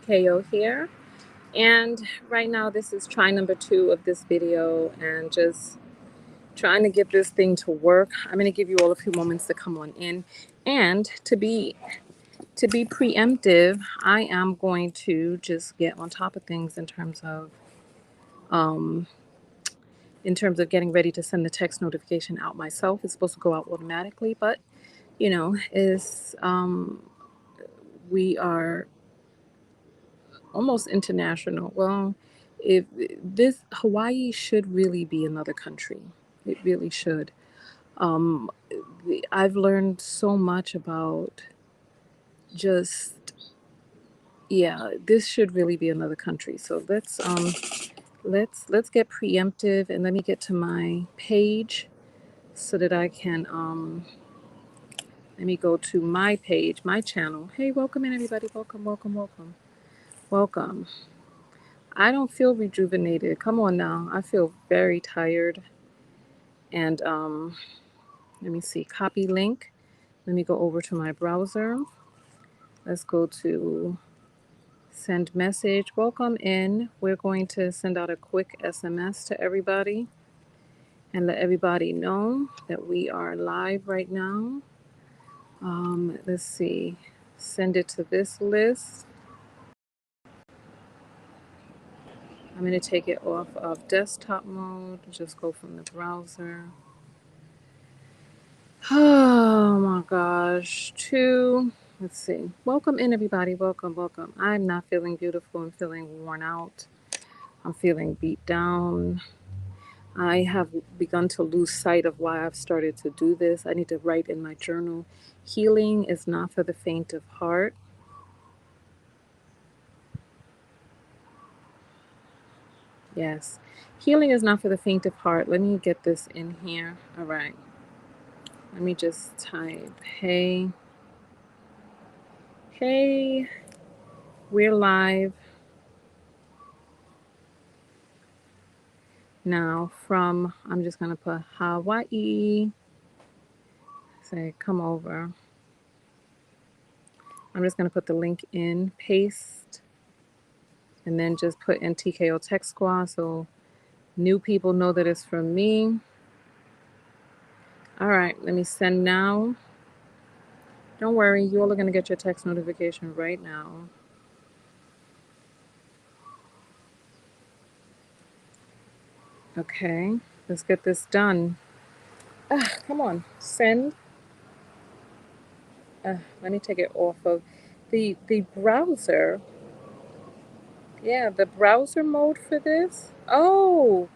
KO here. And right now, this is try number 2 of this video and just trying to get this thing to work. I'm going to give you all a few moments to come on in. And to be preemptive, I am going to just get on top of things um, in terms of getting ready to send the text notification out myself. It's supposed to go out automatically, but is we are almost international. Well, if this Hawaii should really be another country, it really should. Um, I've learned so much about just yeah, this should really be another country. So let's get preemptive and let me get to my page so that I can let me go to my page, my channel. Hey, welcome in everybody. Welcome, welcome, welcome, welcome. I don't feel rejuvenated. Come on now. I feel very tired. And let me see. Copy link. Let me go over to my browser. Let's go to send message. Welcome in. We're going to send out a quick SMS to everybody and let everybody know that we are live right now. Let's see. Send it to this list. I'm going to take it off of desktop mode. Just go from the browser. Oh my gosh. Let's see. Welcome in, everybody. Welcome, welcome. I'm not feeling beautiful. I'm feeling worn out. I'm feeling beat down. I have begun to lose sight of why I've started to do this. I need to write in my journal. Healing is not for the faint of heart. Yes. Healing is not for the faint of heart. Let me get this in here. All right. Let me just type, hey, we're live now from, I'm just going to put Hawaii. Say, come over. I'm just going to put the link in, paste, and then just put in TKO Tech Squad so new people know that it's from me. All right, let me send now. Don't worry, you all are going to get your text notification right now. Okay, let's get this done. Come on, send. Let me take it off of the browser. Yeah, the browser mode for this. Oh,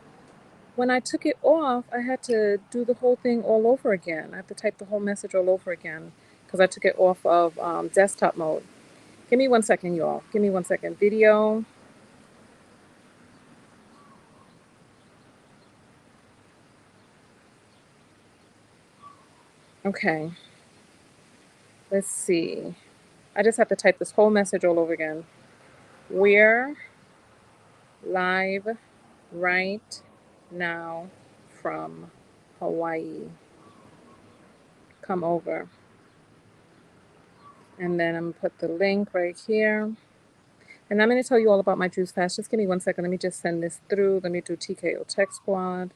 when I took it off, I had to do the whole thing all over again. I have to type the whole message all over again because I took it off of desktop mode. Give me 1 second, y'all. Give me 1 second. Video. Okay, let's see. I just have to type this whole message all over again. We're live right now from Hawaii. Come over. And then I'm going to put the link right here. And I'm going to tell you all about my juice fast. Just give me 1 second. Let me just send this through. Let me do TKO Tech Squad.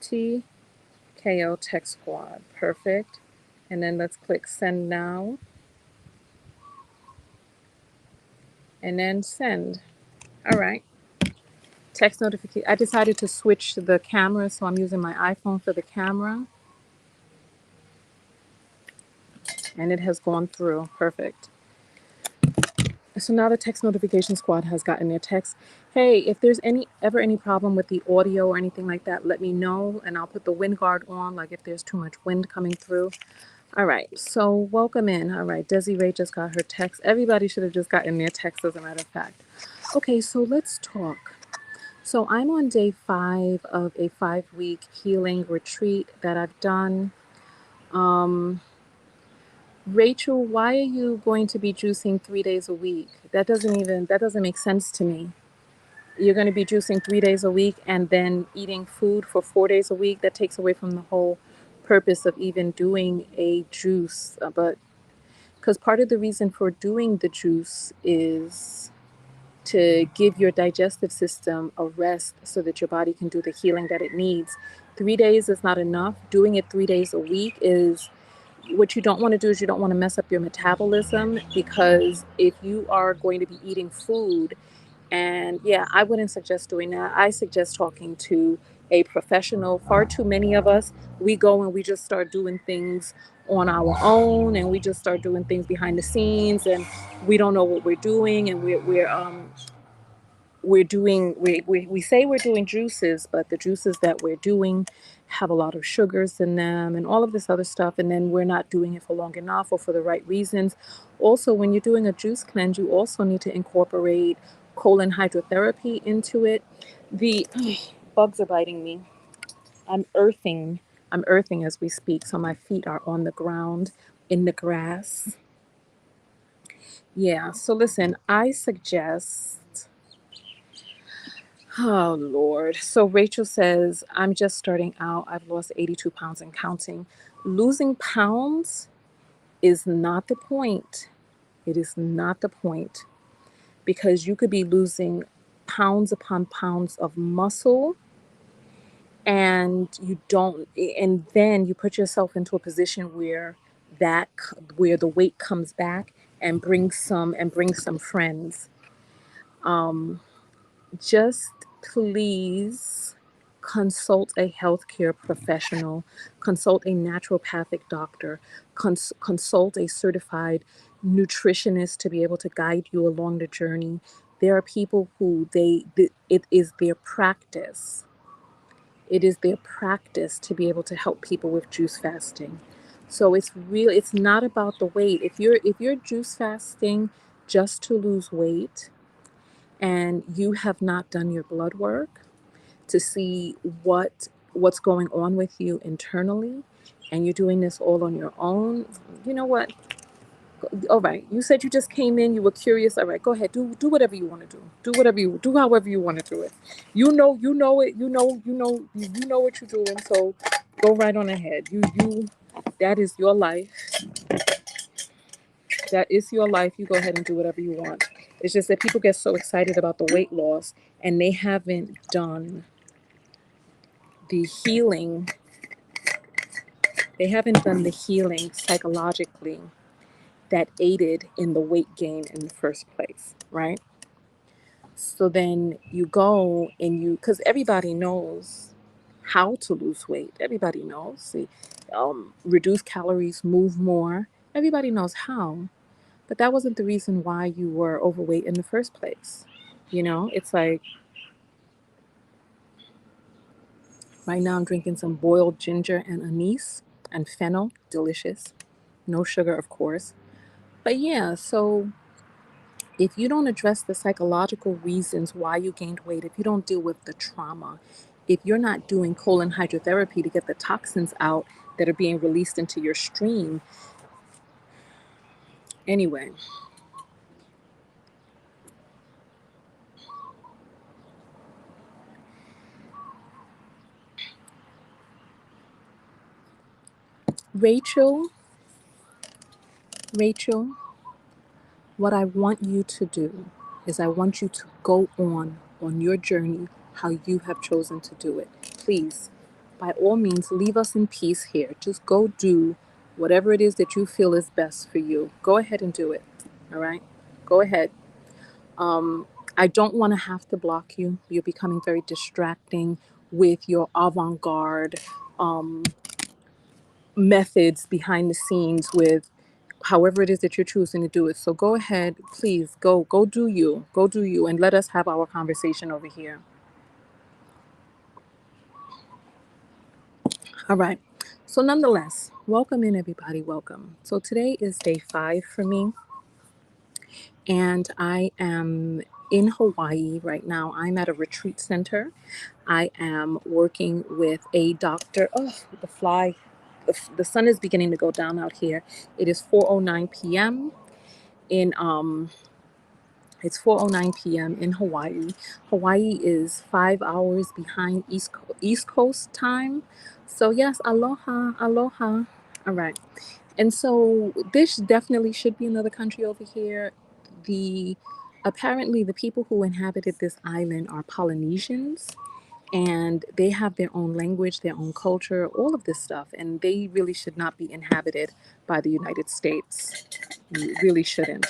TKO Tech Squad. Perfect. And then let's click send now. And then send. All right. Text notification. I decided to switch the camera, so I'm using my iPhone for the camera. And it has gone through. Perfect. So now the text notification squad has gotten their text. Hey, if there's any problem with the audio or anything like that, let me know and I'll put the wind guard on, like if there's too much wind coming through. All right, so welcome in. All right, Desiree just got her text. Everybody should have just gotten their text, as a matter of fact. Okay, so let's talk. So I'm on day 5 of a 5-week healing retreat that I've done. Rachel, why are you going to be juicing 3 days a week? That doesn't make sense to me. You're going to be juicing 3 days a week and then eating food for 4 days a week. That takes away from the whole purpose of even doing a juice. But because part of the reason for doing the juice is to give your digestive system a rest so that your body can do the healing that it needs. 3 days is not enough. Doing it 3 days a week is what you don't want to do. Is you don't want to mess up your metabolism, because if you are going to be eating food, and yeah, I wouldn't suggest doing that. I suggest talking to a professional. Far too many of us, we go and we just start doing things on our own, and we just start doing things behind the scenes, and we don't know what we're doing, and we're doing we say we're doing juices, but the juices that we're doing have a lot of sugars in them and all of this other stuff, and then we're not doing it for long enough or for the right reasons. Also, when you're doing a juice cleanse, you also need to incorporate colon hydrotherapy into it. The bugs are biting me. I'm earthing as we speak, so my feet are on the ground in the grass. Yeah, so listen, I suggest. Oh, Lord. So Rachel says, I'm just starting out. I've lost 82 pounds and counting. Losing pounds is not the point. It is not the point, because you could be losing pounds upon pounds of muscle, and you don't, and then you put yourself into a position where where the weight comes back and brings some friends. Um, just please consult a healthcare professional, consult a naturopathic doctor, consult a certified nutritionist to be able to guide you along the journey. There are people who it is their practice. It is their practice to be able to help people with juice fasting. So it's not about the weight. If you're juice fasting just to lose weight, and you have not done your blood work to see what's going on with you internally, and you're doing this all on your own, you know what? All right, you said you just came in, you were curious. All right, go ahead, do whatever you want to do. Do whatever you do, however you want to do it. You know it. You know what you're doing. So go right on ahead. That is your life. That is your life. You go ahead and do whatever you want. It's just that people get so excited about the weight loss, and they haven't done the healing. They haven't done the healing psychologically that aided in the weight gain in the first place, right? So then you go and because everybody knows how to lose weight. Everybody knows. See, reduce calories, move more. Everybody knows how. But that wasn't the reason why you were overweight in the first place. It's like right now I'm drinking some boiled ginger and anise and fennel. Delicious. No sugar, of course. But yeah, so if you don't address the psychological reasons why you gained weight, if you don't deal with the trauma, if you're not doing colon hydrotherapy to get the toxins out that are being released into your stream, anyway, Rachel, Rachel, what I want you to do is I want you to go on your journey how you have chosen to do it. Please, by all means, leave us in peace here. Just go do whatever it is that you feel is best for you. Go ahead and do it. All right? Go ahead. Um, I don't want to have to block you. You're becoming very distracting with your avant-garde um, methods behind the scenes with however it is that you're choosing to do it. So go ahead, please go do you, and let us have our conversation over here. All right. So nonetheless, welcome in everybody. Welcome. So today is day 5 for me, and I am in Hawaii right now. I'm at a retreat center. I am working with a doctor. Oh, the fly. The sun is beginning to go down out here. It is 4:09 p.m. in It's 4:09 p.m. in Hawaii. Hawaii is 5 hours behind East Coast time. So yes, aloha, aloha. All right. And so this definitely should be another country over here. The Apparently, the people who inhabited this island are Polynesians, and they have their own language, their own culture, all of this stuff, and they really should not be inhabited by the United States. You really shouldn't.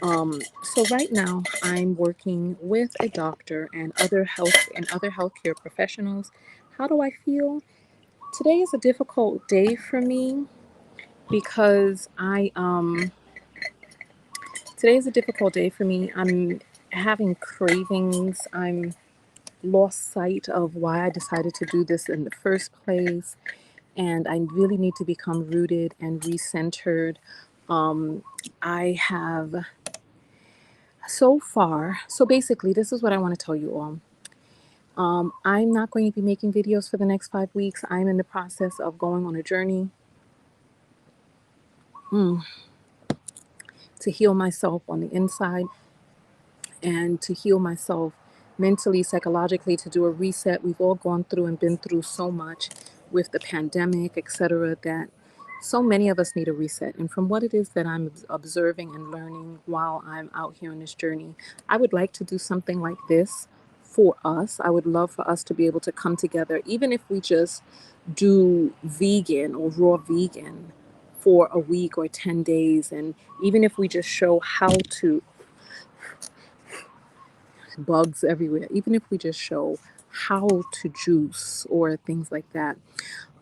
So right now, I'm working with a doctor and other healthcare professionals. How do I feel? Today is a difficult day for me because today is a difficult day for me. I'm having cravings. I'm lost sight of why I decided to do this in the first place, and I really need to become rooted and recentered. Um, I have so far, so basically, this is what I want to tell you all. I'm not going to be making videos for the next 5 weeks. I'm in the process of going on a journey mm, to heal myself on the inside and to heal myself mentally, psychologically, to do a reset. We've all gone through and been through so much with the pandemic, etc., that so many of us need a reset. And from what it is that I'm observing and learning while I'm out here on this journey, I would like to do something like this for us. I would love for us to be able to come together, even if we just do vegan or raw vegan for a week or 10 days. And even if we just show how to, bugs everywhere, even if we just show how to juice or things like that.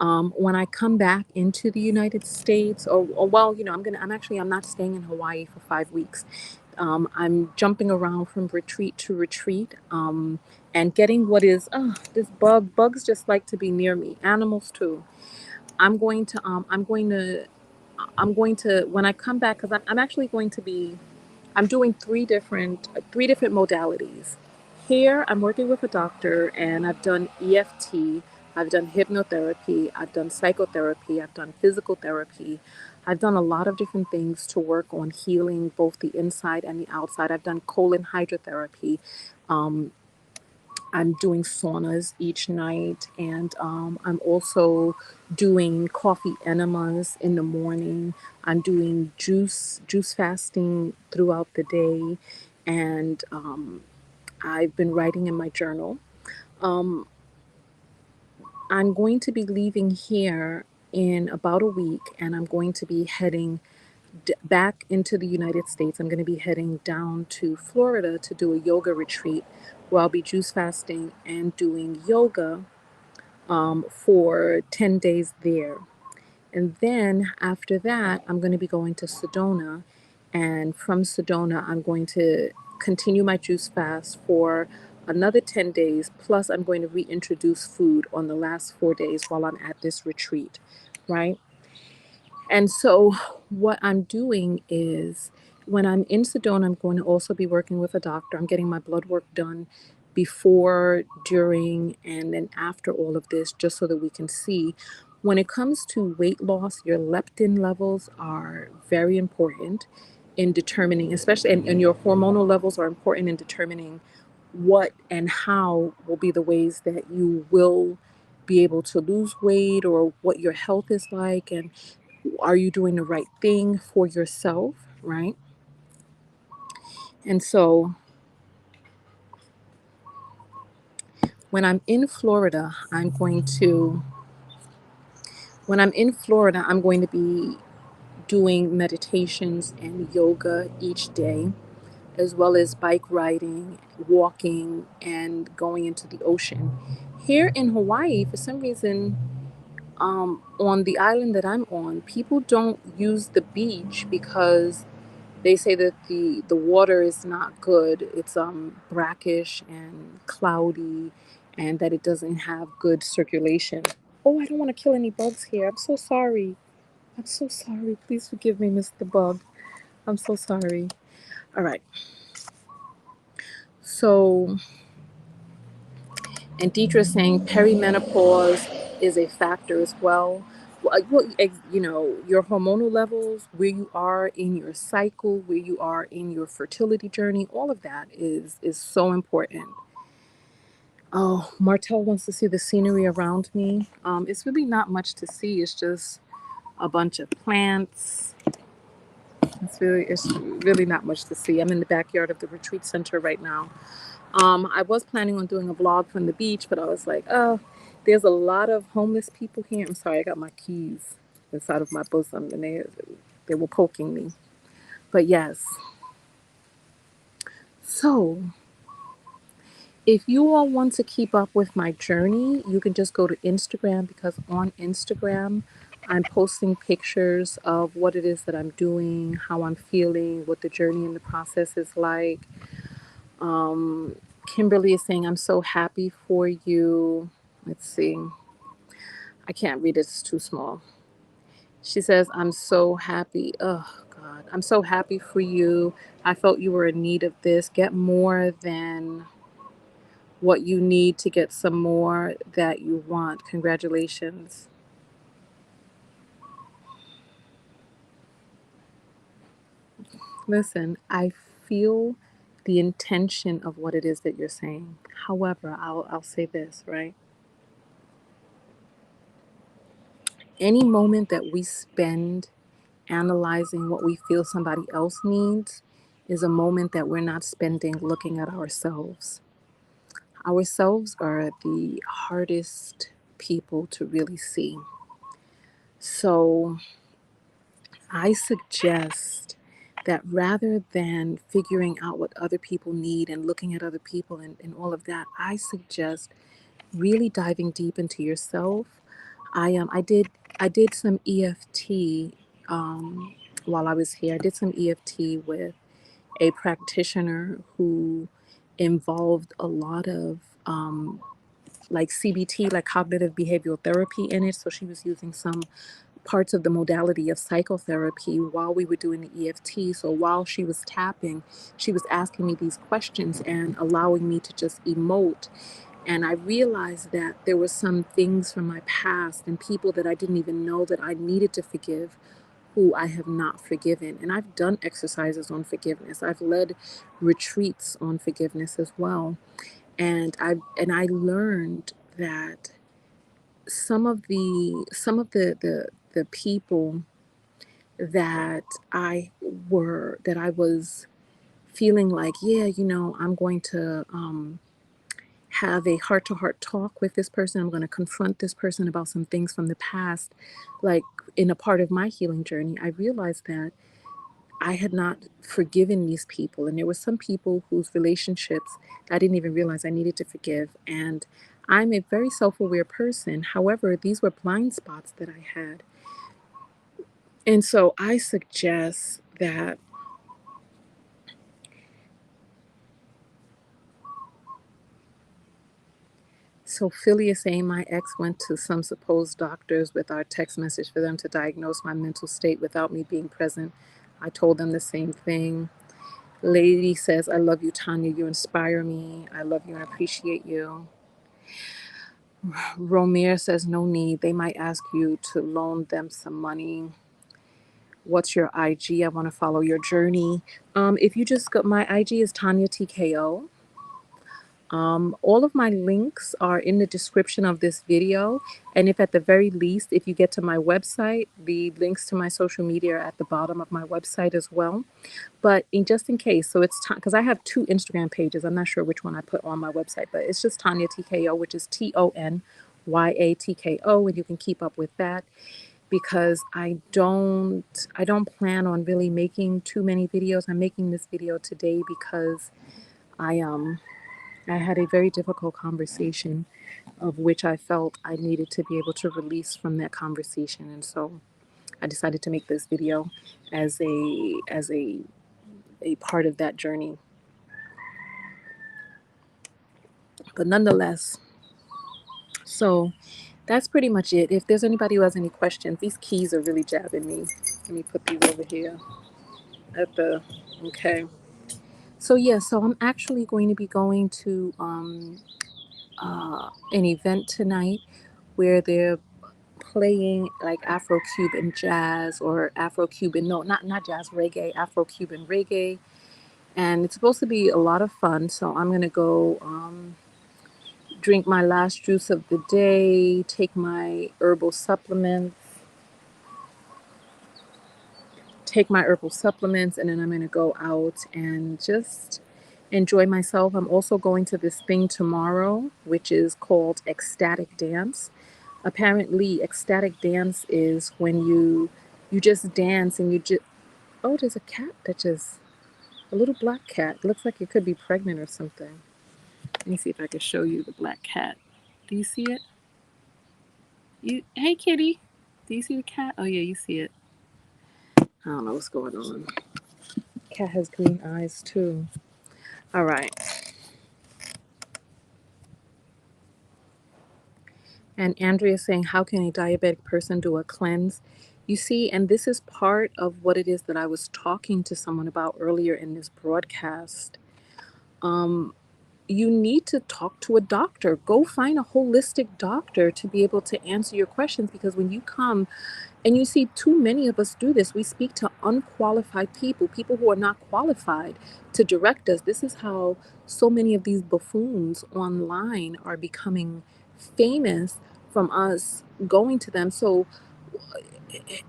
When I come back into the United States, or well, I'm not staying in Hawaii for 5 weeks. I'm jumping around from retreat to retreat, and getting what is, this bugs just like to be near me, animals too. I'm going to, I'm going to, when I come back, because I'm actually going to be, I'm doing three different modalities. Here, I'm working with a doctor, and I've done EFT, I've done hypnotherapy, I've done psychotherapy, I've done physical therapy. I've done a lot of different things to work on healing both the inside and the outside. I've done colon hydrotherapy. Um, I'm doing saunas each night, and I'm also doing coffee enemas in the morning. I'm doing juice fasting throughout the day, and I've been writing in my journal. Um, I'm going to be leaving here in about a week, and I'm going to be heading back into the United States. I'm going to be heading down to Florida to do a yoga retreat where I'll be juice fasting and doing yoga for 10 days there. And then after that, I'm going to be going to Sedona. And from Sedona, I'm going to continue my juice fast for another 10 days. Plus, I'm going to reintroduce food on the last 4 days while I'm at this retreat, right? And so, what I'm doing is when I'm in Sedona, I'm going to also be working with a doctor. I'm getting my blood work done before, during, and then after all of this, just so that we can see. When it comes to weight loss, your leptin levels are very important in determining, especially, and your hormonal levels are important in determining what and how will be the ways that you will be able to lose weight, or what your health is like, and are you doing the right thing for yourself, right? And so when I'm in Florida, I'm going to be doing meditations and yoga each day, as well as bike riding, walking, and going into the ocean. Here in Hawaii, for some reason, on the island that I'm on, people don't use the beach because they say that the water is not good. It's brackish and cloudy, and that it doesn't have good circulation. Oh, I don't want to kill any bugs here. I'm so sorry. I'm so sorry. Please forgive me, Mr. Bug. I'm so sorry. All right. So, and Deidre saying perimenopause is a factor as well. Your hormonal levels, where you are in your cycle, where you are in your fertility journey, all of that is so important. Oh, Martel wants to see the scenery around me. It's really not much to see. It's just a bunch of plants, It's really not much to see. I'm in the backyard of the retreat center right now. I was planning on doing a vlog from the beach, but I was like, oh, there's a lot of homeless people here. I'm sorry, I got my keys inside of my bosom, and they were poking me. But yes, so if you all want to keep up with my journey, you can just go to Instagram, because on Instagram, I'm posting pictures of what it is that I'm doing, how I'm feeling, what the journey and the process is like. Um, Kimberly is saying, I'm so happy for you. Let's see. I can't read it, it's too small. She says, I'm so happy. Oh, God. I'm so happy for you. I felt you were in need of this. Get more than what you need to get some more that you want. Congratulations. Listen, I feel the intention of what it is that you're saying. However, I'll say this, right? Any moment that we spend analyzing what we feel somebody else needs is a moment that we're not spending looking at ourselves. Ourselves are the hardest people to really see. So I suggest that rather than figuring out what other people need and looking at other people and all of that, I suggest really diving deep into yourself. I did some EFT while I was here. I did some EFT with a practitioner who involved a lot of like CBT, like cognitive behavioral therapy in it. So she was using some parts of the modality of psychotherapy while we were doing the EFT. So while she was tapping, she was asking me these questions and allowing me to just emote. And I realized that there were some things from my past and people that I didn't even know that I needed to forgive, who I have not forgiven. And I've done exercises on forgiveness. I've led retreats on forgiveness as well. And I learned that some of the people that I was feeling like, yeah, I'm going to have a heart to heart talk with this person. I'm going to confront this person about some things from the past. Like in a part of my healing journey, I realized that I had not forgiven these people. And there were some people whose relationships I didn't even realize I needed to forgive. And I'm a very self aware person. However, these were blind spots that I had. And so I suggest that. So Philly is saying my ex went to some supposed doctors with our text message for them to diagnose my mental state without me being present. I told them the same thing. Lady says, I love you, Tanya. You inspire me. I love you and appreciate you. Romir says, no need. They might ask you to loan them some money. What's your IG? I want to follow your journey. If you just got, my IG is Tanya TKO. All of my links are in the description of this video. And if at the very least, if you get to my website, the links to my social media are at the bottom of my website as well. But just in case, so it's because I have two Instagram pages. I'm not sure which one I put on my website, but it's just Tanya TKO, which is TONYATKO, and you can keep up with that, because I don't plan on really making too many videos. I'm making this video today because I had a very difficult conversation of which I felt I needed to be able to release from that conversation. And so I decided to make this video as a part of that journey. But nonetheless, so that's pretty much it. If there's anybody who has any questions, these keys are really jabbing me. Let me put these over here at the, okay. So yeah, so I'm actually going to be going to an event tonight where they're playing like Afro-Cuban jazz or Afro-Cuban, no, not jazz, reggae, Afro-Cuban reggae. And it's supposed to be a lot of fun. So I'm going to go drink my last juice of the day, take my herbal supplements, take my herbal supplements, and then I'm going to go out and just enjoy myself. I'm also going to this thing tomorrow, which is called ecstatic dance. Apparently, ecstatic dance is when you just dance and you just, oh, there's a cat that just, a little black cat. It looks like it could be pregnant or something. Let me see if I can show you the black cat. Do you see it? Hey kitty. Do you see the cat? Oh yeah, you see it. I don't know what's going on. Cat has green eyes too. All right. And Andrea saying, how can a diabetic person do a cleanse? You see, and this is part of what it is that I was talking to someone about earlier in this broadcast. Um, you need to talk to a doctor. Go find a holistic doctor to be able to answer your questions, because when you come, and you see too many of us do this, we speak to unqualified people, people who are not qualified to direct us. This is how so many of these buffoons online are becoming famous, from us going to them. So,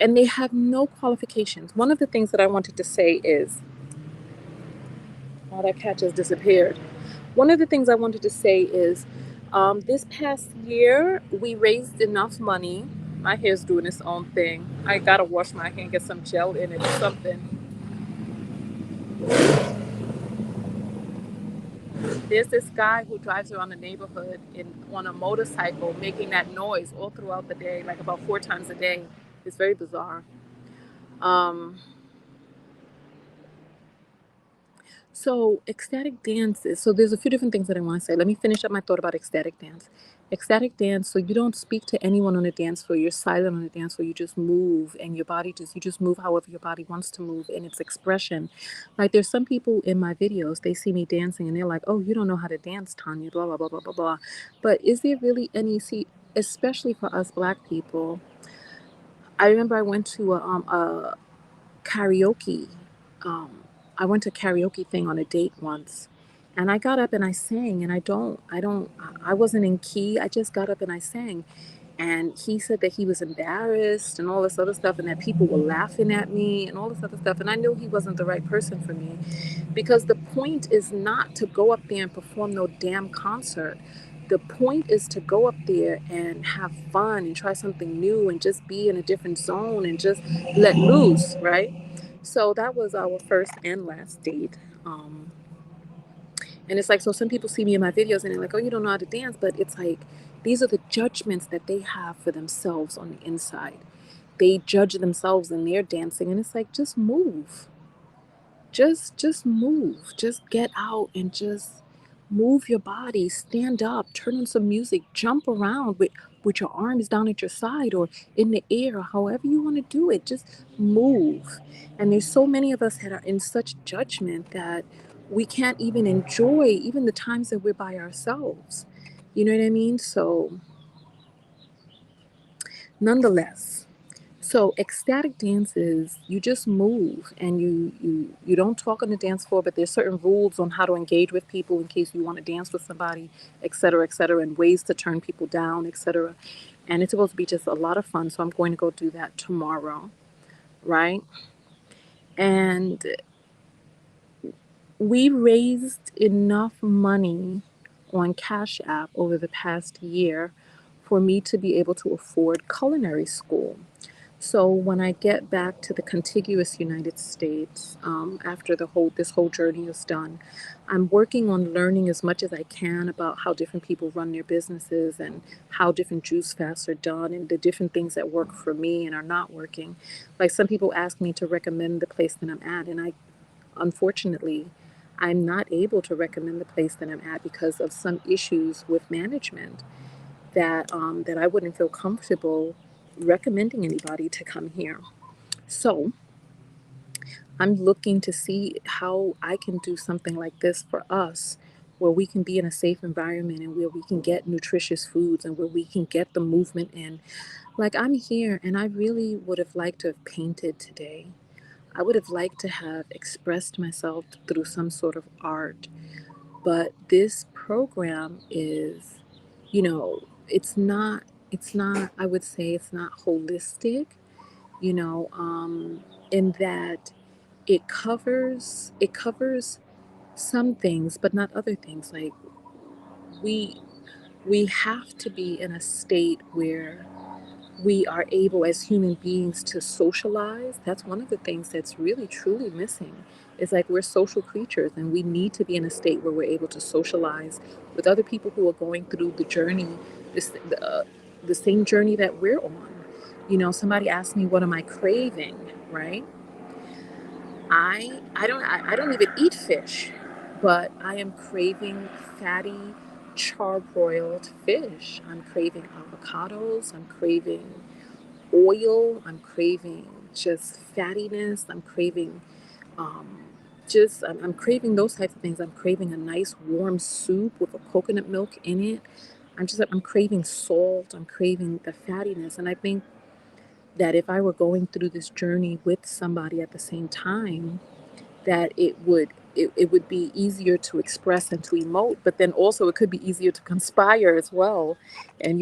and they have no qualifications. One of the things that I wanted to say is, oh, that cat just disappeared. One of the things I wanted to say is, this past year, we raised enough money. My hair's doing its own thing. I gotta wash my hair and get some gel in it or something. There's this guy who drives around the neighborhood on a motorcycle making that noise all throughout the day, like about 4 times a day. It's very bizarre. Um, So ecstatic dance is, so there's a few different things that I want to say. Let me finish up my thought about ecstatic dance. Ecstatic dance, so you don't speak to anyone on the dance floor. You're silent on the dance floor. You just move, and your body just, you just move however your body wants to move in its expression. Like there's some people in my videos, they see me dancing and they're like, "Oh, you don't know how to dance, Tanya, blah blah blah blah blah blah." But is there really any, see, especially for us black people? I remember I went to a karaoke. Um, I went to a karaoke thing on a date once, and I got up and I sang, and I wasn't in key. I just got up and I sang, and he said that he was embarrassed and all this other stuff, and that people were laughing at me and all this other stuff, and I knew he wasn't the right person for me, because the point is not to go up there and perform no damn concert. The point is to go up there and have fun and try something new and just be in a different zone and just let loose, right? So that was our first and last date. And it's like, so some people see me in my videos and they're like, oh, you don't know how to dance. But it's like, these are the judgments that they have for themselves on the inside. They judge themselves in their dancing. And it's like, just move. Just move. Just get out and just move your body. Stand up. Turn on some music. Jump around with your arms down at your side or in the air, or however you want to do it. Just move. And there's so many of us that are in such judgment that we can't even enjoy even the times that we're by ourselves. You know what I mean? So, nonetheless, so ecstatic dance is, you just move, and you don't talk on the dance floor, but there's certain rules on how to engage with people in case you want to dance with somebody, et cetera, and ways to turn people down, etc. And it's supposed to be just a lot of fun. So I'm going to go do that tomorrow, right? And we raised enough money on Cash App over the past year for me to be able to afford culinary school. So when I get back to the contiguous United States, after this whole journey is done, I'm working on learning as much as I can about how different people run their businesses and how different juice fasts are done and the different things that work for me and are not working. Like some people ask me to recommend the place that I'm at, and unfortunately, I'm not able to recommend the place that I'm at because of some issues with management that I wouldn't feel comfortable recommending anybody to come here. So I'm looking to see how I can do something like this for us, where we can be in a safe environment and where we can get nutritious foods and where we can get the movement in. Like I'm here and I really would have liked to have painted today. I would have liked to have expressed myself through some sort of art. But this program is, it's not, I would say it's not holistic, you know. in that it covers some things, but not other things. Like we we have to be in a state where we are able as human beings to socialize. That's one of the things that's really truly missing. It's like we're social creatures and we need to be in a state where we're able to socialize with other people who are going through the journey, this, the same journey that we're on. Somebody asked me, what am I craving, right? I don't even eat fish, but I am craving fatty, charbroiled fish. I'm craving avocados. I'm craving oil. I'm craving just fattiness. I'm craving um, I'm craving those types of things. I'm craving a nice warm soup with a coconut milk in it. I'm craving salt. I'm craving the fattiness. And I think that if I were going through this journey with somebody at the same time, that it would be easier to express and to emote, but then also it could be easier to conspire as well, and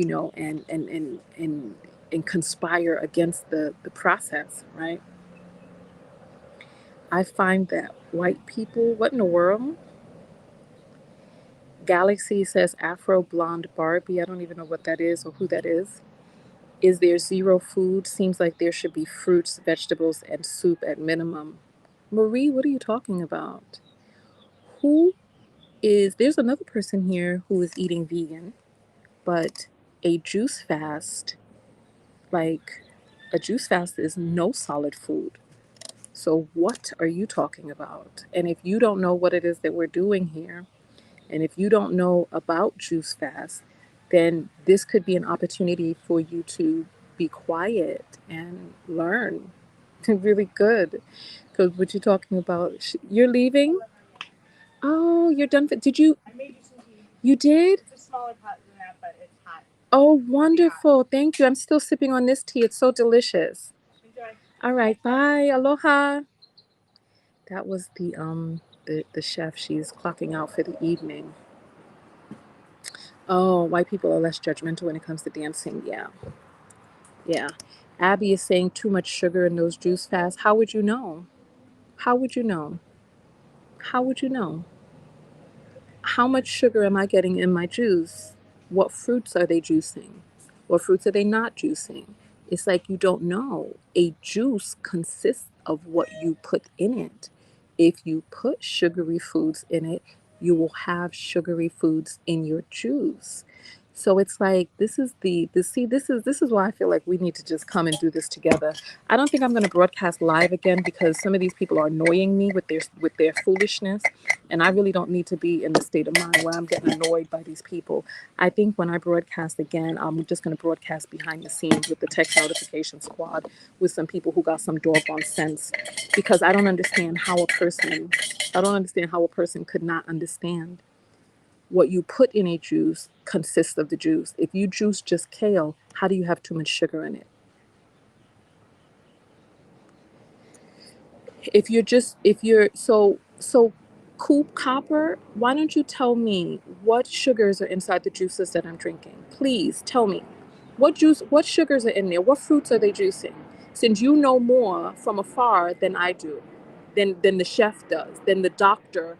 and conspire against the process, right? I find that white people, what in the world? Galaxy says Afro Blonde Barbie. I don't even know what that is or who that is. Is there zero food? Seems like there should be fruits, vegetables, and soup at minimum. Marie, what are you talking about? Who there's another person here who is eating vegan, but a juice fast, like a juice fast is no solid food. So what are you talking about? And if you don't know what it is that we're doing here, and if you don't know about juice fast, then this could be an opportunity for you to be quiet and learn. Really good. Because what you're talking about, you're leaving? Oh, you're done. Did you? You did? Oh, wonderful. Thank you. I'm still sipping on this tea. It's so delicious. All right. Bye. Aloha. That was the chef. She's clocking out for the evening. Oh, white people are less judgmental when it comes to dancing. Yeah. Yeah. Abby is saying too much sugar in those juice fasts. How would you know? How would you know? How would you know? How much sugar am I getting in my juice? What fruits are they juicing? What fruits are they not juicing? It's like you don't know. A juice consists of what you put in it. If you put sugary foods in it, you will have sugary foods in your juice. So it's like this is why I feel like we need to just come and do this together. I don't think I'm going to broadcast live again because some of these people are annoying me with their foolishness, and I really don't need to be in the state of mind where I'm getting annoyed by these people. I think when I broadcast again, I'm just going to broadcast behind the scenes with the text notification squad with some people who got some doggone sense, because I don't understand how a person could not understand what you put in a juice consists of the juice. If you juice just kale, how do you have too much sugar in it? If you're Coop Copper, why don't you tell me what sugars are inside the juices that I'm drinking? Please tell me. What sugars are in there? What fruits are they juicing? Since you know more from afar than I do, than the chef does, than the doctor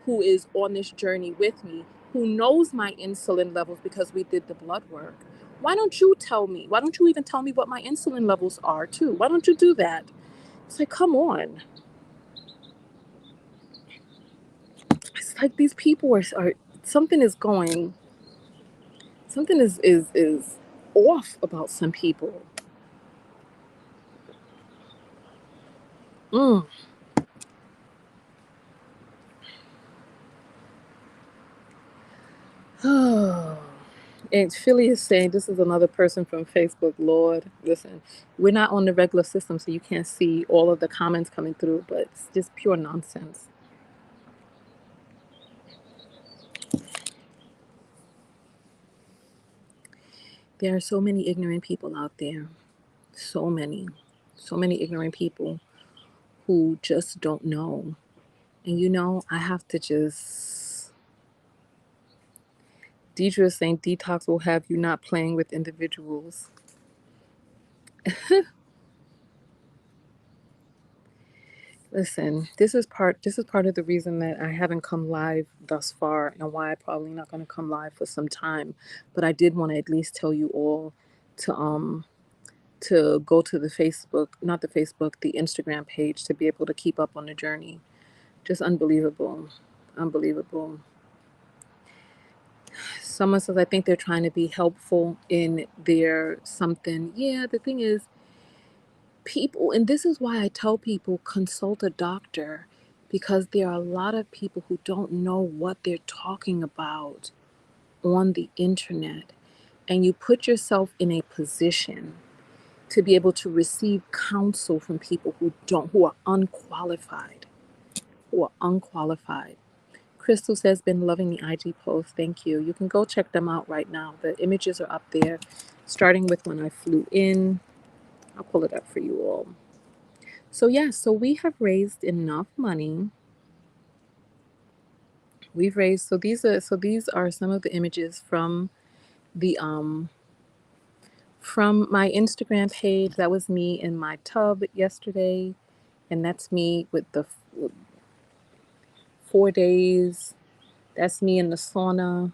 who is on this journey with me, who knows my insulin levels because we did the blood work. Why don't you tell me? Why don't you even tell me what my insulin levels are too? Why don't you do that? It's like, come on. It's like these people are something is going, something is off about some people. Mm. And Philly is saying this is another person from Facebook. Lord, listen, we're not on the regular system, so you can't see all of the comments coming through, but it's just pure nonsense. There are so many ignorant people out there. So many. So many ignorant people who just don't know. And I have to just. Deidre is saying detox will have you not playing with individuals. Listen, this is part of the reason that I haven't come live thus far and why I probably not going to come live for some time. But I did want to at least tell you all to go to the Facebook, not the Facebook, the Instagram page to be able to keep up on the journey. Just unbelievable. Unbelievable. Someone says I think they're trying to be helpful in their something. Yeah, the thing is people, and this is why I tell people consult a doctor, because there are a lot of people who don't know what they're talking about on the internet, and you put yourself in a position to be able to receive counsel from people who are unqualified, Crystal says, been loving the IG post. Thank you. You can go check them out right now. The images are up there, starting with when I flew in. I'll pull it up for you all. So yeah, so we have raised enough money. We've raised, these are some of the images the from my Instagram page. That was me in my tub yesterday, and that's me with the 4 days. That's me in the sauna.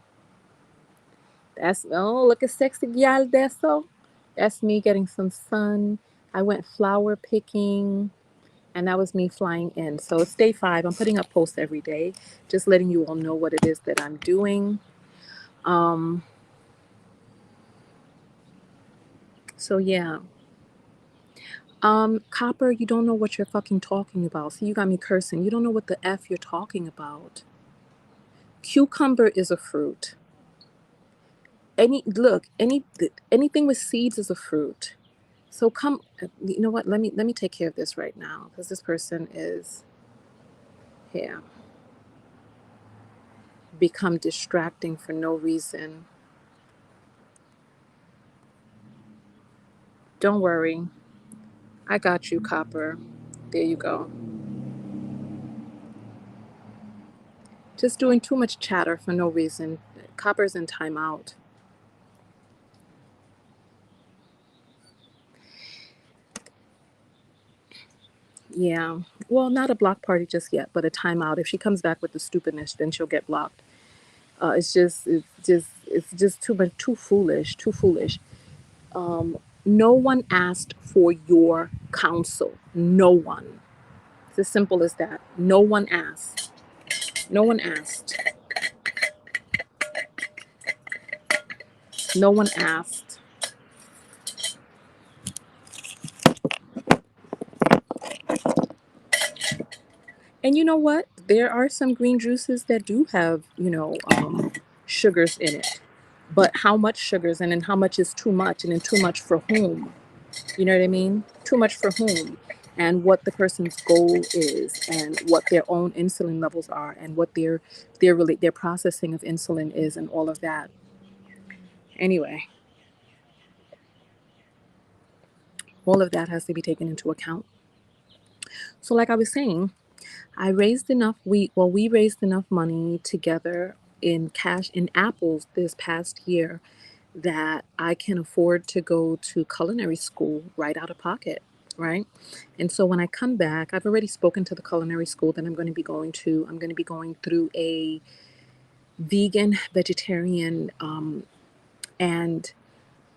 That's, oh, look at sexy gal there. So that's me getting some sun. I went flower picking, and that was me flying in. So it's day 5. I'm putting up posts every day, just letting you all know what it is that I'm doing. Um, so yeah. Copper, you don't know what you're fucking talking about. See, you got me cursing. You don't know what the F you're talking about. Cucumber is a fruit. Anything with seeds is a fruit. So come, you know what? Let me take care of this right now, because this person is here. Become distracting for no reason. Don't worry. I got you, Copper. There you go. Just doing too much chatter for no reason. Copper's in timeout. Yeah. Well, not a block party just yet, but a timeout. If she comes back with the stupidness, then she'll get blocked. It's just too much, too foolish, too foolish. No one asked for your counsel. No one. It's as simple as that. No one asked. No one asked. No one asked. And you know what? There are some green juices that do have, sugars in it. But how much sugars, and then how much is too much, and then too much for whom? You know what I mean? Too much for whom? And what the person's goal is, and what their own insulin levels are, and what their processing of insulin is, and all of that. Anyway, all of that has to be taken into account. So, like I was saying, we raised enough money together in cash, in apples, this past year, that I can afford to go to culinary school right out of pocket, right? And so when I come back, I've already spoken to the culinary school that I'm going to be going to. I'm going to be going through a vegan, vegetarian, and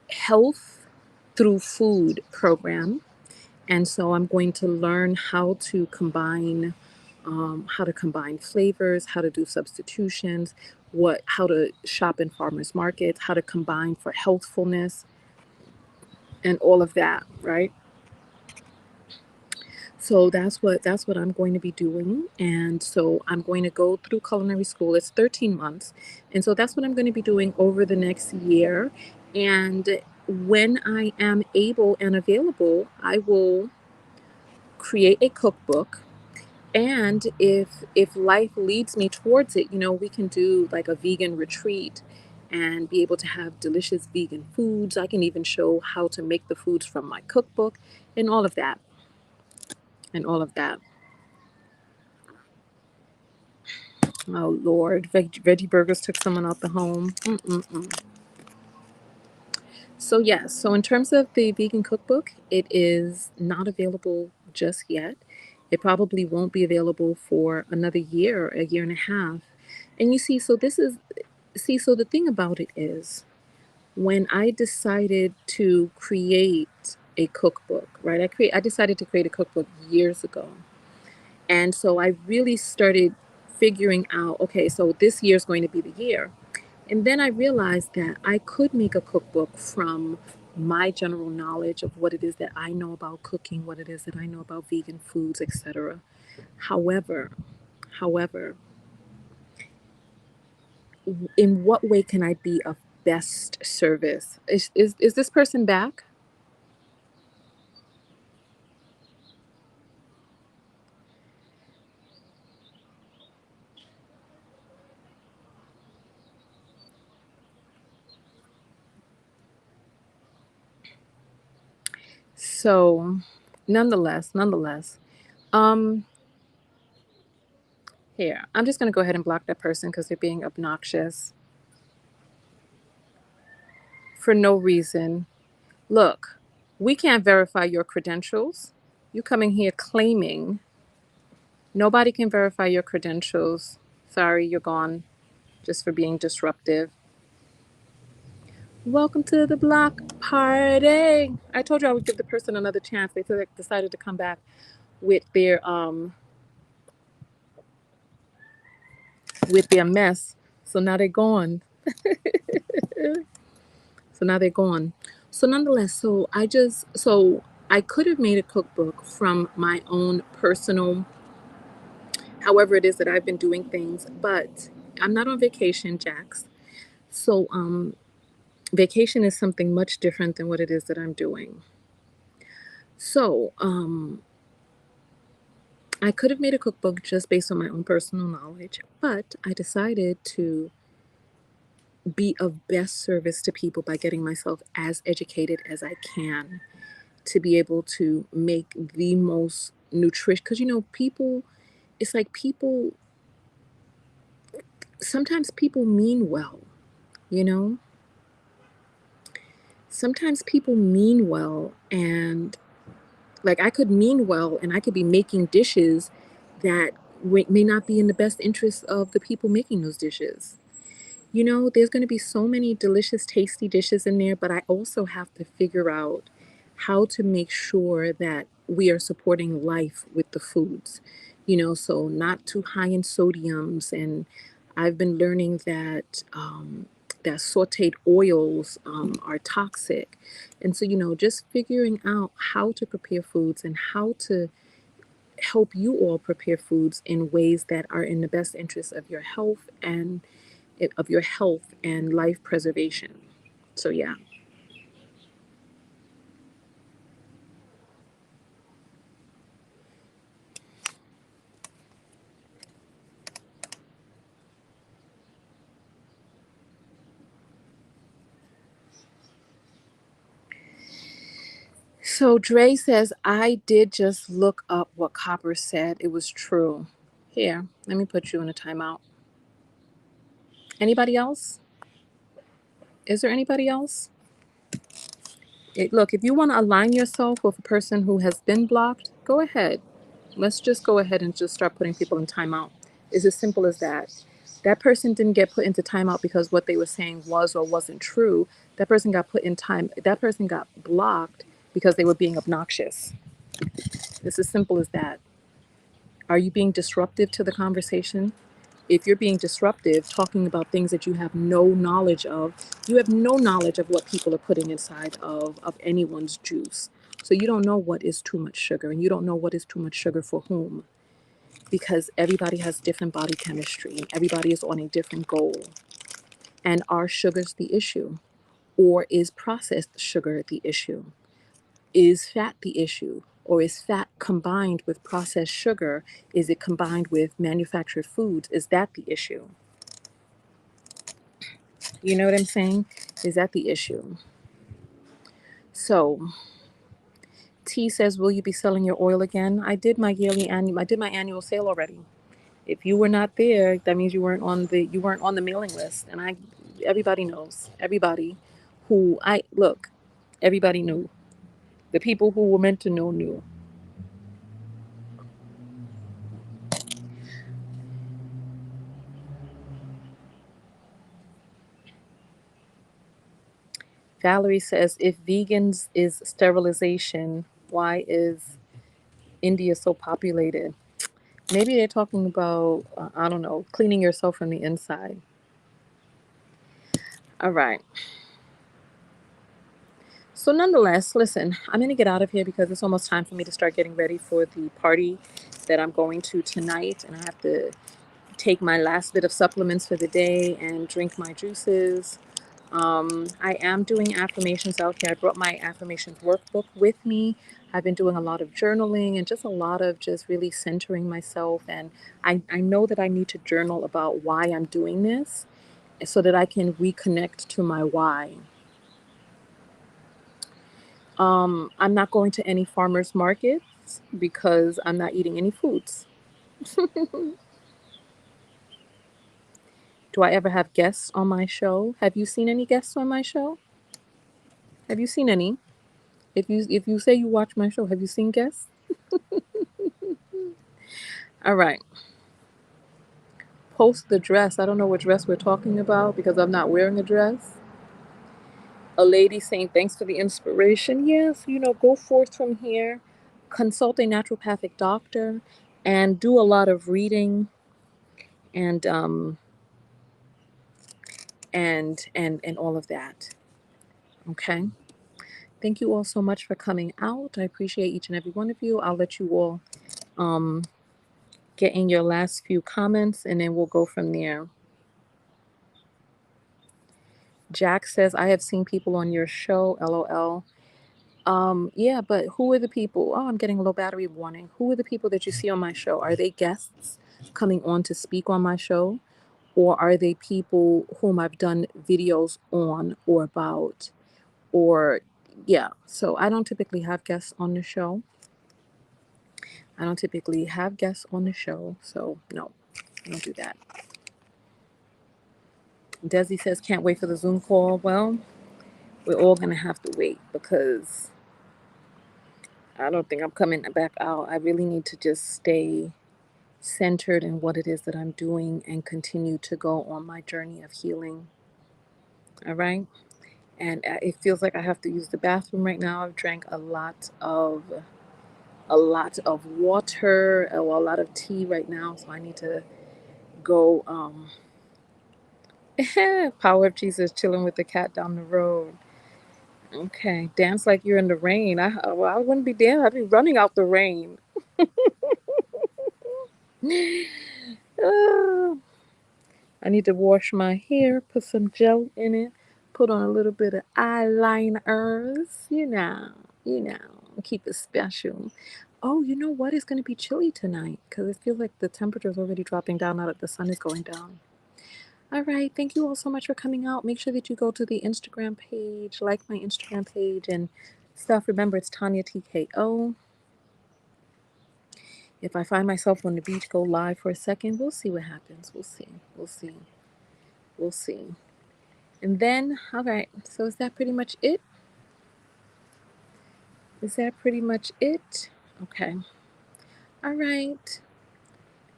health through food program. And so I'm going to learn how to combine flavors, how to do substitutions, how to shop in farmers markets, how to combine for healthfulness, and all of that, right? So that's what I'm going to be doing. And so I'm going to go through culinary school. It's 13 months. And so that's what I'm going to be doing over the next year. And when I am able and available, I will create a cookbook. And if life leads me towards it, we can do like a vegan retreat and be able to have delicious vegan foods. I can even show how to make the foods from my cookbook, and all of that, and all of that. Oh Lord, veggie burgers took someone out the home. Mm-mm-mm. So yes, so in terms of the vegan cookbook, it is not available just yet. It probably won't be available for another year, a year and a half. And you see, so the thing about it is, when I decided to create a cookbook, right? I decided to create a cookbook years ago. And so I really started figuring out, okay, so this year is going to be the year. And then I realized that I could make a cookbook from my general knowledge of what it is that I know about cooking, what it is that I know about vegan foods, etc. However, however, in what way can I be of best service? Is this person back? So, nonetheless, um, here, I'm just going to go ahead and block that person because they're being obnoxious for no reason. Look, we can't verify your credentials. You coming here claiming nobody can verify your credentials. Sorry, you're gone just for being disruptive. Welcome to the block party. I told you I would give the person another chance. They decided to come back with their mess. So now they're gone. So now they're gone. So nonetheless, so I could have made a cookbook from my own personal, however it is that I've been doing things, but I'm not on vacation, Jax. So vacation is something much different than what it is that I'm doing. So I could have made a cookbook just based on my own personal knowledge, but I decided to be of best service to people by getting myself as educated as I can to be able to make the most nutritious. Because, people, it's like people, sometimes people mean well, you know? Sometimes people mean well, and like I could mean well and I could be making dishes that may not be in the best interest of the people making those dishes. There's going to be so many delicious, tasty dishes in there, but I also have to figure out how to make sure that we are supporting life with the foods, so not too high in sodiums. And I've been learning that sauteed oils are toxic. And so, just figuring out how to prepare foods and how to help you all prepare foods in ways that are in the best interest of your health and life preservation. So yeah. So Dre says, I did just look up what Copper said. It was true. Here, let me put you in a timeout. Anybody else? Is there anybody else? Look, if you want to align yourself with a person who has been blocked, go ahead. Let's just go ahead and just start putting people in timeout. It's as simple as that. That person didn't get put into timeout because what they were saying was or wasn't true. That person got blocked because they were being obnoxious. It's as simple as that. Are you being disruptive to the conversation? If you're being disruptive, talking about things that you have no knowledge of, you have no knowledge of what people are putting inside of anyone's juice. So you don't know what is too much sugar, and you don't know what is too much sugar for whom, because everybody has different body chemistry and everybody is on a different goal. And are sugars the issue? Or is processed sugar the issue? Is fat the issue? Or is fat combined with processed sugar? Is it combined with manufactured foods? Is that the issue? You know what I'm saying? Is that the issue? So T says, will you be selling your oil again? I did my annual sale already. If you were not there, that means you weren't on the mailing list. And everybody knows. Everybody knew. The people who were meant to know knew. Valerie says, if vegans is sterilization, why is India so populated? Maybe they're talking about, I don't know, cleaning yourself from the inside. All right. So, nonetheless, listen, I'm going to get out of here because it's almost time for me to start getting ready for the party that I'm going to tonight. And I have to take my last bit of supplements for the day and drink my juices. I am doing affirmations out here. I brought my affirmations workbook with me. I've been doing a lot of journaling and just a lot of just really centering myself. And I know that I need to journal about why I'm doing this so that I can reconnect to my why. I'm not going to any farmers markets because I'm not eating any foods. Do I ever have guests on my show? Have you seen any guests on my show? Have you seen any? If you say you watch my show, have you seen guests? All right. Post the dress. I don't know what dress we're talking about because I'm not wearing a dress. A lady saying thanks for the inspiration. Yes, go forth from here, consult a naturopathic doctor, and do a lot of reading and and all of that. Okay. Thank you all so much for coming out. I appreciate each and every one of you. I'll let you all um, get in your last few comments and then we'll go from there. Jack says, I have seen people on your show, LOL. Yeah, but who are the people? Oh, I'm getting a low battery warning. Who are the people that you see on my show? Are they guests coming on to speak on my show? Or are they people whom I've done videos on or about? Or, yeah, so I don't typically have guests on the show. So no, I don't do that. Desi says, can't wait for the Zoom call. Well, we're all going to have to wait because I don't think I'm coming back out. I really need to just stay centered in what it is that I'm doing and continue to go on my journey of healing. All right. And it feels like I have to use the bathroom right now. I've drank a lot of water, a lot of tea right now. So I need to go. Power of Jesus, chilling with the cat down the road. Okay. Dance like you're in the rain. I wouldn't be dancing. I'd be running out the rain. Ah. I need to wash my hair, put some gel in it, put on a little bit of eyeliners, keep it special. Oh, you know what? It's going to be chilly tonight because it feels like the temperature is already dropping down now that the sun is going down. All right. Thank you all so much for coming out. Make sure that you go to the Instagram page, like my Instagram page and stuff. Remember, it's Tanya TKO. If I find myself on the beach, go live for a second. We'll see what happens. We'll see. We'll see. We'll see. And then, all right, so is that pretty much it? Is that pretty much it? Okay. All right.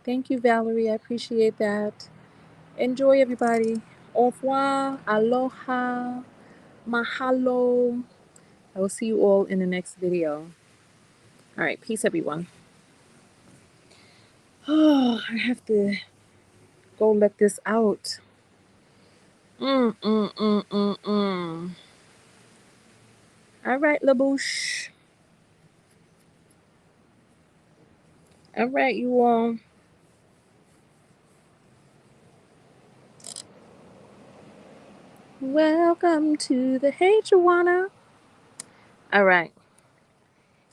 Thank you, Valerie. I appreciate that. Enjoy, everybody. Au revoir. Aloha. Mahalo. I will see you all in the next video. All right. Peace, everyone. Oh, I have to go let this out. Mm, mm, mm, mm, mm. All right, LaBouche. All right, you all. Welcome to the Hey Joanna. All right.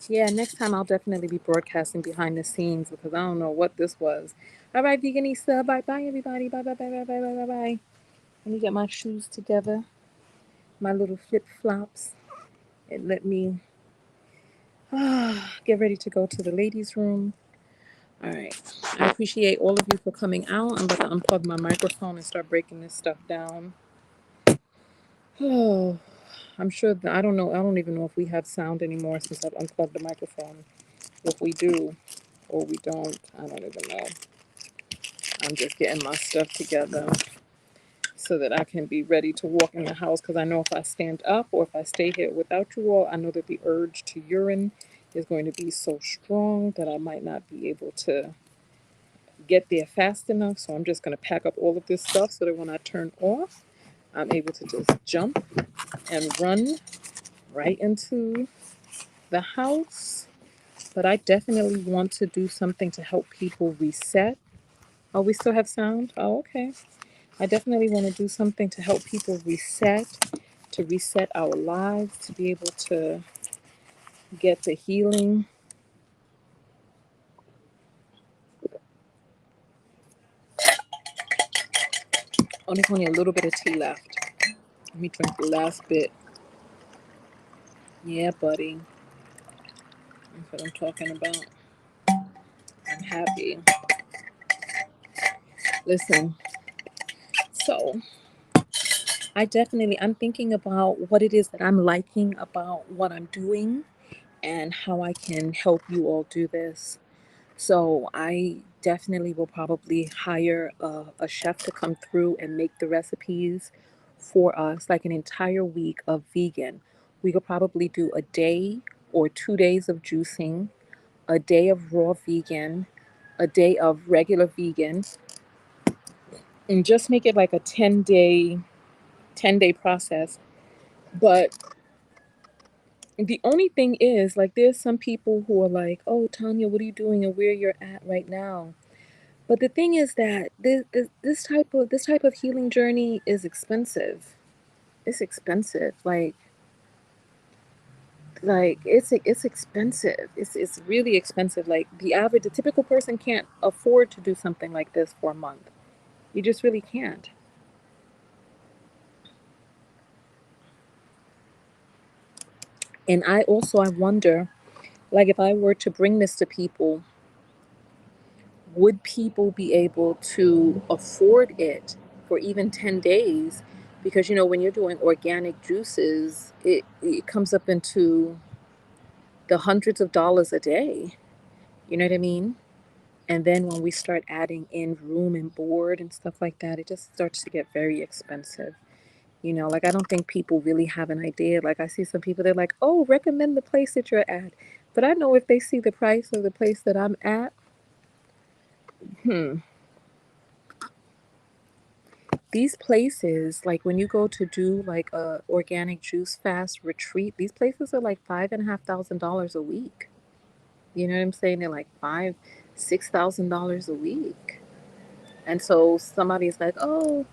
Yeah, next time I'll definitely be broadcasting behind the scenes because I don't know what this was. All right, Veganista. Bye bye, everybody. Bye bye bye bye bye bye bye bye. Let me get my shoes together, my little flip flops, and let me get ready to go to the ladies' room. All right. I appreciate all of you for coming out. I'm about to unplug my microphone and start breaking this stuff down. Oh, I'm sure that I don't know. I don't even know if we have sound anymore since I've unplugged the microphone. If we do or we don't, I don't even know. I'm just getting my stuff together. so that I can be ready to walk in the house. Because I know if I stand up or if I stay here without you all, I know that the urge to urine is going to be so strong that I might not be able to get there fast enough. So I'm just going to pack up all of this stuff so that when I turn off, I'm able to just jump and run right into the house. But I definitely want to do something to help people reset. Oh, we still have sound? Oh, okay. I definitely want to do something to help people reset, to reset our lives, to be able to get the healing. Oh, there's only a little bit of tea left. Let me drink the last bit. Yeah, buddy. That's what I'm talking about. I'm happy. Listen, so I'm thinking about what it is that I'm liking about what I'm doing and how I can help you all do this. So I definitely will probably hire a chef to come through and make the recipes for us, like an entire week of vegan. We could probably do a day or 2 days of juicing, a day of raw vegan, a day of regular vegan, and just make it like a 10-day process. But the only thing is, like, there's some people who are like, "Oh, Tanya, what are you doing and where you're at right now?" But the thing is that this type of healing journey is expensive. It's expensive. Like it's expensive. It's really expensive. Like the typical person can't afford to do something like this for a month. You just really can't. And I wonder, like, if I were to bring this to people, would people be able to afford it for even 10 days? Because, when you're doing organic juices, it comes up into the hundreds of dollars a day. You know what I mean? And then when we start adding in room and board and stuff like that, it just starts to get very expensive. Like, I don't think people really have an idea. Like, I see some people, they're like, oh, recommend the place that you're at. But I know if they see the price of the place that I'm at, hmm, these places, like when you go to do like a organic juice fast retreat, these places are like $5,500 a week. You know what I'm saying? They're like $6,000 a week. And so somebody's like, oh,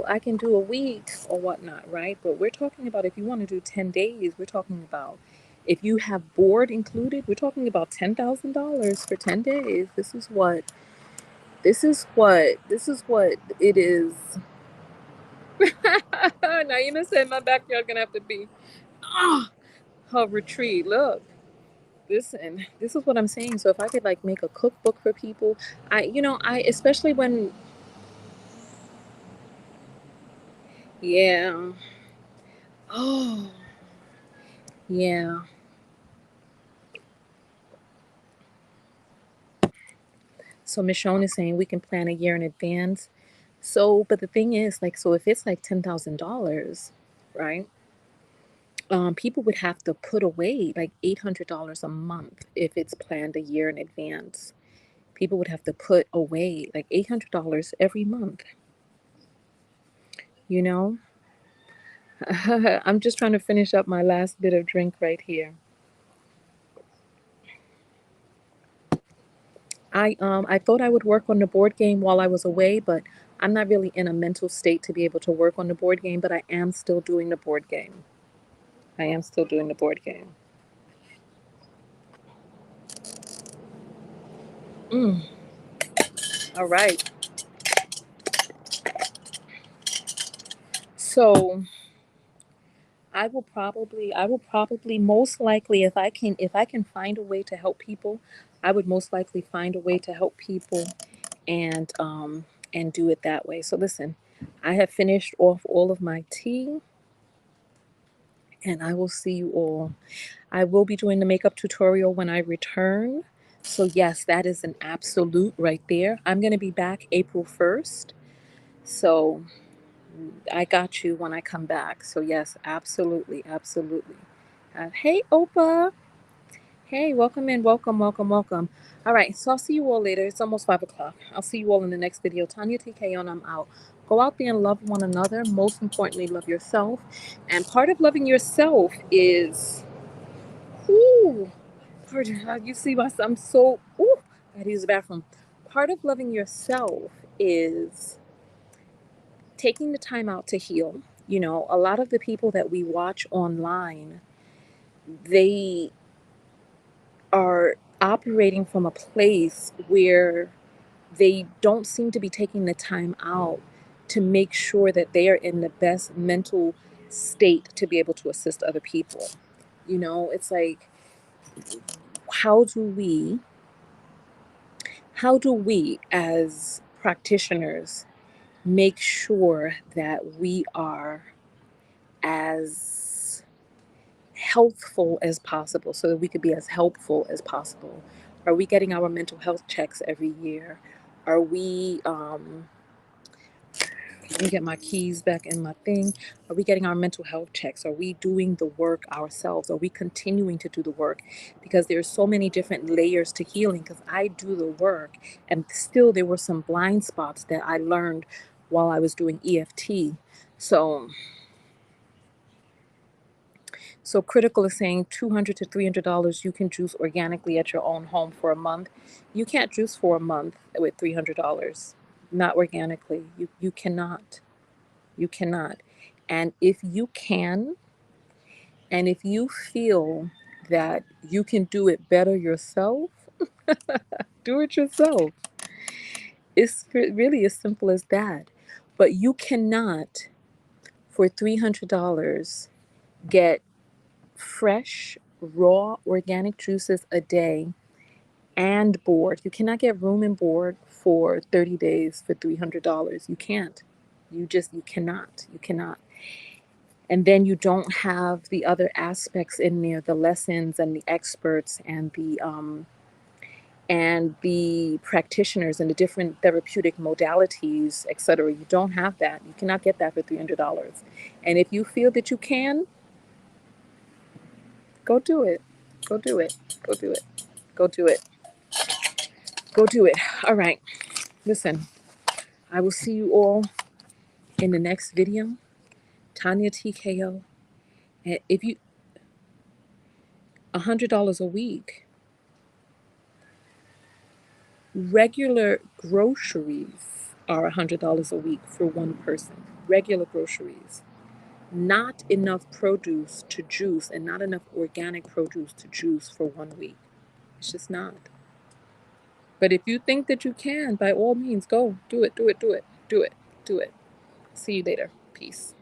I can do a week or whatnot, right? But we're talking about, if you want to do 10 days, we're talking about, if you have board included, we're talking about $10,000 for 10 days. This is what it is. Now you know, saying my backyard gonna have to be a retreat. Look, this is what I'm saying. So if I could like make a cookbook for people, I especially when, yeah, oh yeah. So Michonne is saying we can plan a year in advance. So, but the thing is, like, so if it's like $10,000, right? People would have to put away like $800 a month if it's planned a year in advance. People would have to put away like $800 every month. You know, I'm just trying to finish up my last bit of drink right here. I thought I would work on the board game while I was away, but I'm not really in a mental state to be able to work on the board game. But I am still doing the board game. I am still doing the board game. Mm, all right. So I will probably most likely, if I can find a way to help people, I would most likely find a way to help people and do it that way. So listen, I have finished off all of my tea, and I will see you all. I will be doing the makeup tutorial when I return. So yes, that is an absolute right there. I'm going to be back April 1st. So I got you when I come back. So yes, absolutely, absolutely. Hey, Opa. Hey, welcome in, welcome, welcome, welcome. All right, so I'll see you all later. It's almost 5 o'clock. I'll see you all in the next video. Tanya TK and I'm out. Go out there and love one another. Most importantly, love yourself. And part of loving yourself is, ooh, you see my, I'm so, ooh, I had to use the bathroom. Part of loving yourself is taking the time out to heal. You know, a lot of the people that we watch online, they are operating from a place where they don't seem to be taking the time out to make sure that they are in the best mental state to be able to assist other people. You know, it's like, how do we, how do we as practitioners make sure that we are as healthful as possible so that we could be as helpful as possible? Are we getting our mental health checks every year? Are we, let me get my keys back in my thing. Are we getting our mental health checks? Are we doing the work ourselves? Are we continuing to do the work? Because there's so many different layers to healing, because I do the work and still there were some blind spots that I learned while I was doing EFT. So Critical is saying $200 to $300 you can juice organically at your own home for a month. You can't juice for a month with $300. Not organically. You cannot. You cannot. And if you can, and if you feel that you can do it better yourself, do it yourself. It's really as simple as that. But you cannot, for $300, get fresh, raw, organic juices a day and board. You cannot get room and board for 30 days for $300. You can't. You cannot. You cannot. And then you don't have the other aspects in there, the lessons and the experts and the practitioners and the different therapeutic modalities, etc. You don't have that. You cannot get that for $300. And if you feel that you can, go do it. Go do it. Go do it. Go do it. Go do it. All right. Listen, I will see you all in the next video. Tanya TKO. And if you $100 a week, regular groceries are $100 a week for one person. Regular groceries. Not enough produce to juice and not enough organic produce to juice for 1 week. It's just not. But if you think that you can, by all means, go do it, do it, do it, do it, do it. See you later. Peace.